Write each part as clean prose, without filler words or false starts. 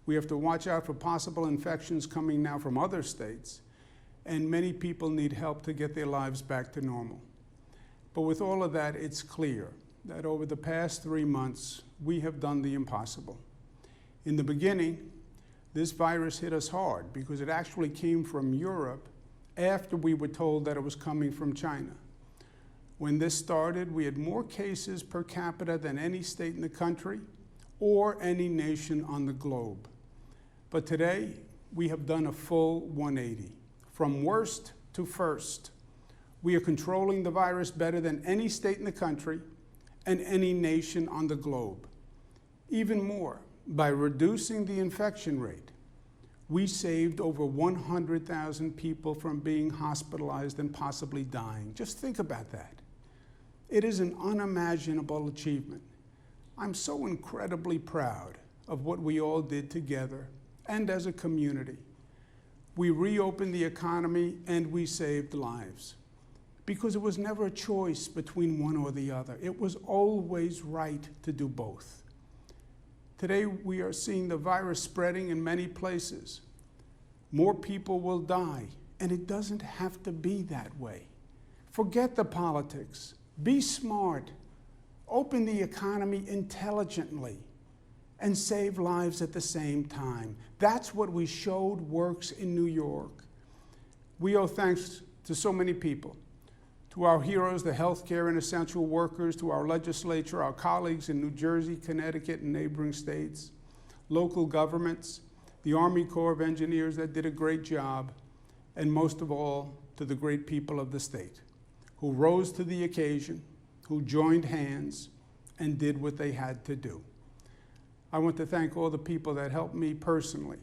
We have to watch out for possible infections coming now from other states, and many people need help to get their lives back to normal. But with all of that, it's clear that over the past 3 months, we have done the impossible. In the beginning, this virus hit us hard because it actually came from Europe after we were told that it was coming from China. When this started, we had more cases per capita than any state in the country or any nation on the globe. But today, we have done a full 180, from worst to first. We are controlling the virus better than any state in the country and any nation on the globe. Even more, by reducing the infection rate, we saved over 100,000 people from being hospitalized and possibly dying. Just think about that. It is an unimaginable achievement. I'm so incredibly proud of what we all did together and as a community. We reopened the economy and we saved lives because it was never a choice between one or the other. It was always right to do both. Today, we are seeing the virus spreading in many places. More people will die, and it doesn't have to be that way. Forget the politics. Be smart, open the economy intelligently, and save lives at the same time. That's what we showed works in New York. We owe thanks to so many people, to our heroes, the healthcare and essential workers, to our legislature, our colleagues in New Jersey, Connecticut, and neighboring states, local governments, the Army Corps of Engineers that did a great job, and most of all, to the great people of the state, who rose to the occasion, who joined hands, and did what they had to do. I want to thank all the people that helped me personally.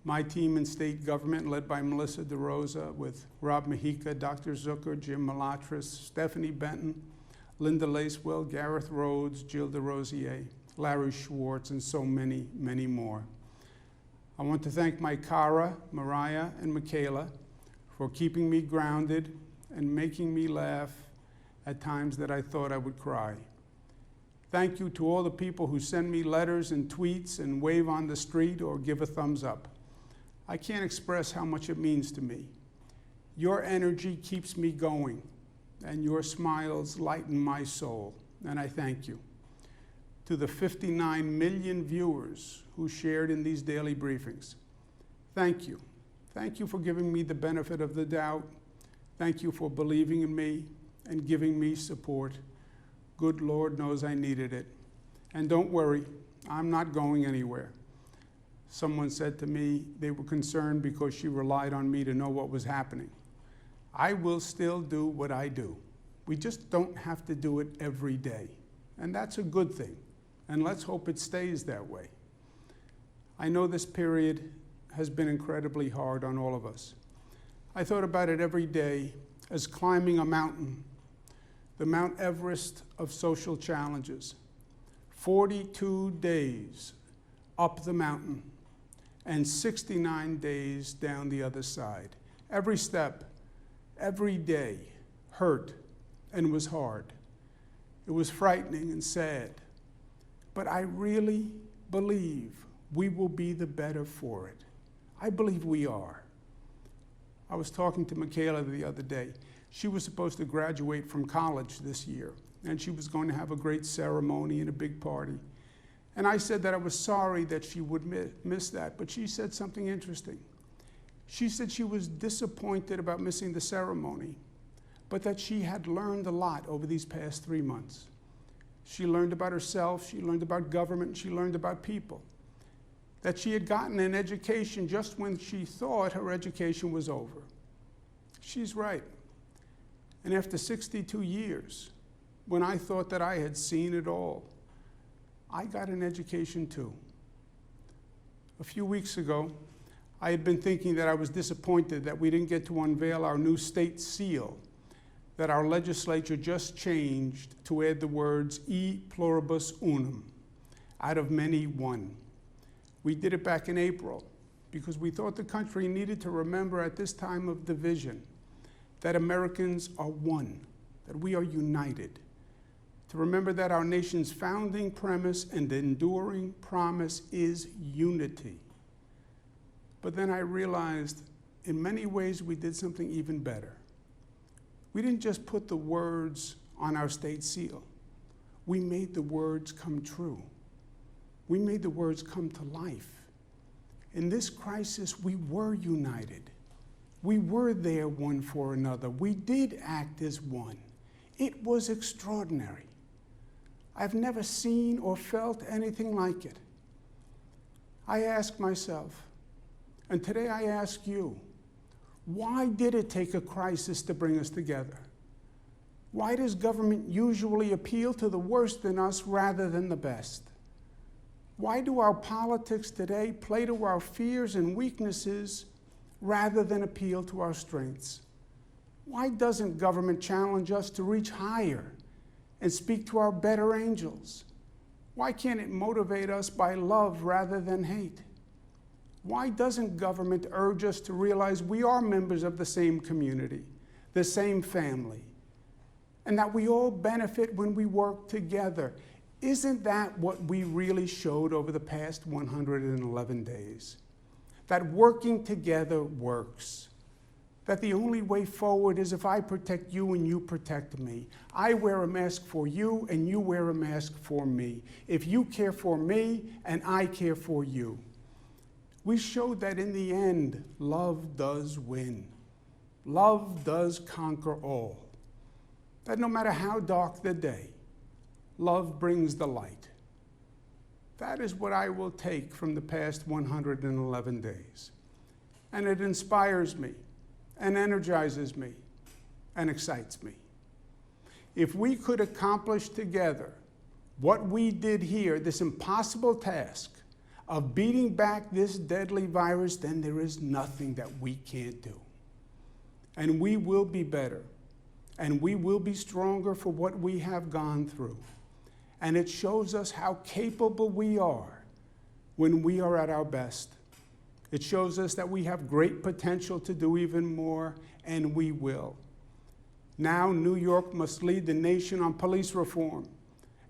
My team in state government, led by Melissa DeRosa, with Rob Mahica, Dr. Zucker, Jim Malatras, Stephanie Benton, Linda Lacewell, Gareth Rhodes, Jill DeRosier, Larry Schwartz, and so many, many more. I want to thank my Cara, Mariah, and Michaela for keeping me grounded and making me laugh at times that I thought I would cry. Thank you to all the people who send me letters and tweets and wave on the street or give a thumbs up. I can't express how much it means to me. Your energy keeps me going, and your smiles lighten my soul, and I thank you. To the 59 million viewers who shared in these daily briefings, thank you. Thank you for giving me the benefit of the doubt. Thank you for believing in me and giving me support. Good Lord knows I needed it. And don't worry, I'm not going anywhere. Someone said to me they were concerned because she relied on me to know what was happening. I will still do what I do. We just don't have to do it every day. And that's a good thing. And let's hope it stays that way. I know this period has been incredibly hard on all of us. I thought about it every day as climbing a mountain, the Mount Everest of social challenges. 42 days up the mountain and 69 days down the other side. Every step, every day hurt and was hard. It was frightening and sad, but I really believe we will be the better for it. I believe we are. I was talking to Michaela the other day. She was supposed to graduate from college this year, and she was going to have a great ceremony and a big party. And I said that I was sorry that she would miss that, but she said something interesting. She said she was disappointed about missing the ceremony, but that she had learned a lot over these past 3 months. She learned about herself, she learned about government, she learned about people. That she had gotten an education just when she thought her education was over. She's right. And after 62 years, when I thought that I had seen it all, I got an education too. A few weeks ago, I had been thinking that I was disappointed that we didn't get to unveil our new state seal that our legislature just changed to add the words e pluribus unum, out of many one. We did it back in April because we thought the country needed to remember at this time of division that Americans are one, that we are united. to remember that our nation's founding premise and enduring promise is unity. But then I realized in many ways we did something even better. We didn't just put the words on our state seal. We made the words come true. We made the words come to life. In this crisis, we were united. We were there one for another. We did act as one. It was extraordinary. I've never seen or felt anything like it. I ask myself, and today I ask you, why did it take a crisis to bring us together? Why does government usually appeal to the worst in us rather than the best? Why do our politics today play to our fears and weaknesses rather than appeal to our strengths? Why doesn't government challenge us to reach higher and speak to our better angels? Why can't it motivate us by love rather than hate? Why doesn't government urge us to realize we are members of the same community, the same family, and that we all benefit when we work together? Isn't that what we really showed over the past 111 days? That working together works. That the only way forward is if I protect you and you protect me. I wear a mask for you and you wear a mask for me. If you care for me and I care for you. We showed that in the end, love does win. Love does conquer all. That no matter how dark the day, love brings the light. That is what I will take from the past 111 days. And it inspires me, and energizes me, and excites me. If we could accomplish together what we did here, this impossible task of beating back this deadly virus, then there is nothing that we can't do. And we will be better, and we will be stronger for what we have gone through. And it shows us how capable we are when we are at our best. It shows us that we have great potential to do even more, and we will. Now, New York must lead the nation on police reform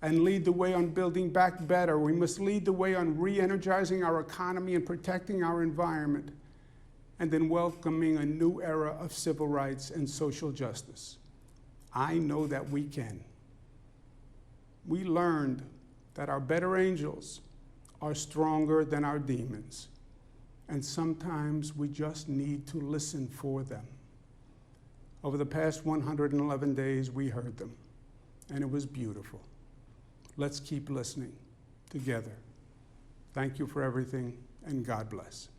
and lead the way on building back better. We must lead the way on re-energizing our economy and protecting our environment, and then welcoming a new era of civil rights and social justice. I know that we can. We learned that our better angels are stronger than our demons. And sometimes we just need to listen for them. Over the past 111 days, we heard them, and it was beautiful. Let's keep listening together. Thank you for everything, and God bless.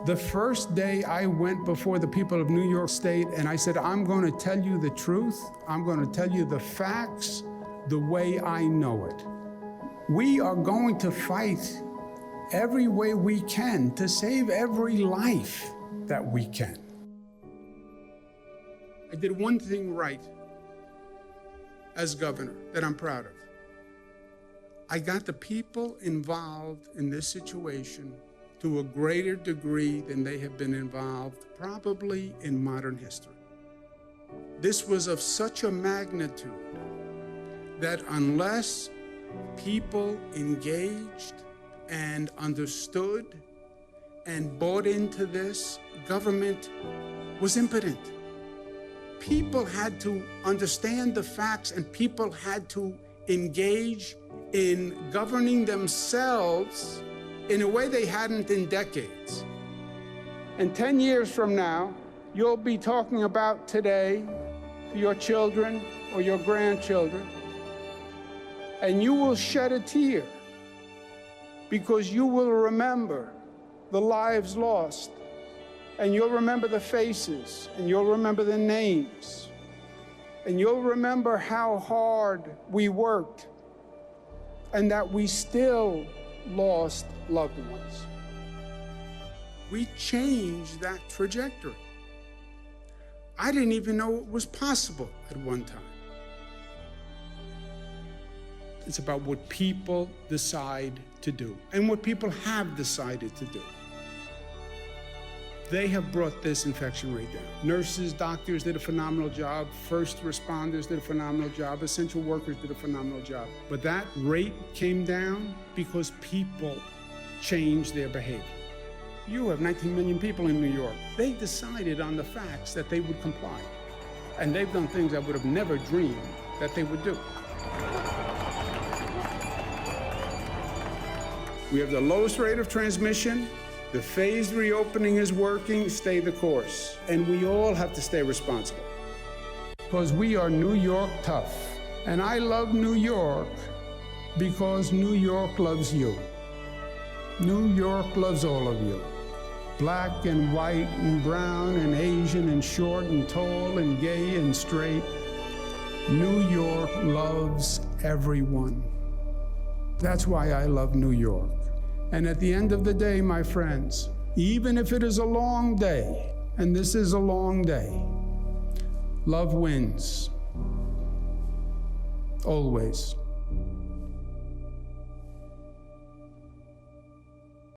The first day I went before the people of New York State, and I said, I'm going to tell you the truth. I'm going to tell you the facts the way I know it. We are going to fight every way we can to save every life that we can. I did one thing right as governor that I'm proud of. I got the people involved in this situation to a greater degree than they have been involved probably in modern history. This was of such a magnitude that unless people engaged and understood and bought into this, government was impotent. People had to understand the facts, and people had to engage in governing themselves in a way they hadn't in decades. And 10 years from now, you'll be talking about today to your children or your grandchildren, and you will shed a tear because you will remember the lives lost, and you'll remember the faces, and you'll remember the names, and you'll remember how hard we worked and that we still lost loved ones. We changed that trajectory. I didn't even know it was possible at one time. It's about what people decide to do and what people have decided to do. They have brought this infection rate down. Nurses, doctors did a phenomenal job. First responders did a phenomenal job. Essential workers did a phenomenal job. But that rate came down because people changed their behavior. You have 19 million people in New York. They decided on the facts that they would comply. And they've done things I would have never dreamed that they would do. We have the lowest rate of transmission. The phased reopening is working. Stay the course. And we all have to stay responsible. Because we are New York tough. And I love New York because New York loves you. New York loves all of you. Black and white and brown and Asian and short and tall and gay and straight. New York loves everyone. That's why I love New York. And at the end of the day, my friends, even if it is a long day, and this is a long day, love wins. Always.